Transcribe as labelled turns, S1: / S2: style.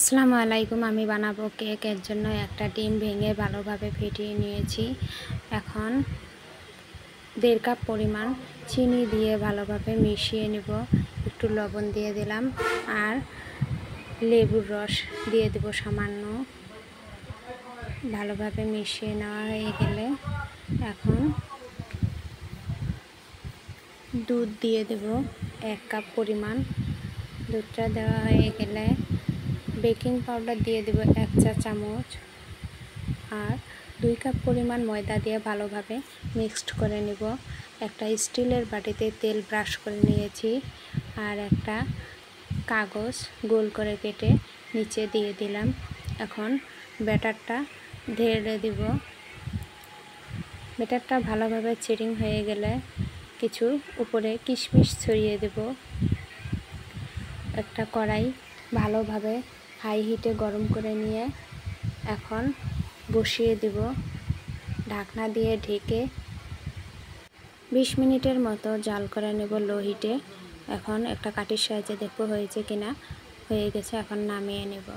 S1: আসসালামু আলাইকুম। আমি বানাবো কেক। এর জন্য একটা ডিম ভেঙে ভালোভাবে ফেটিয়ে নিয়েছি। এখন 1.5 কাপ পরিমাণ চিনি দিয়ে ভালোভাবে মিশিয়ে নেব। একটু লবণ দিয়ে দিলাম আর লেবুর রস দিয়ে দেব সামান্য। ভালোভাবে মিশিয়ে নেওয়া হয়ে গেলে এখন দুধ দিয়ে দেব 1 কাপ পরিমাণ। দুধটা দেওয়া হয়ে গেলে বেকিং পাউডার দিয়ে দেব 1 চা চামচ আর 2 কাপ পরিমাণ ময়দা দিয়ে ভালোভাবে মিক্সড করে নেব। একটা স্টিলের বাটিতে তেল ব্রাশ করে নিয়েছি আর একটা কাগজ গোল করে কেটে নিচে দিয়ে দিলাম। এখন ব্যাটারটা ঢেলে দিব। ব্যাটারটা ভালোভাবে চেরিং হয়ে গেলে কিছু উপরে কিশমিশ ছড়িয়ে দেব। একটা কড়াই ভালোভাবে হাই হিটে গরম করে নিয়ে এখন বসিয়ে দেব। ঢাকনা দিয়ে ঢেকে 20 মিনিটের মতো জাল করে নেব লো হিটে। এখন একটা কাঠির সাহায্যে দেখব হয়েছে কিনা। হয়ে গেছে, এখন নামিয়ে নেব।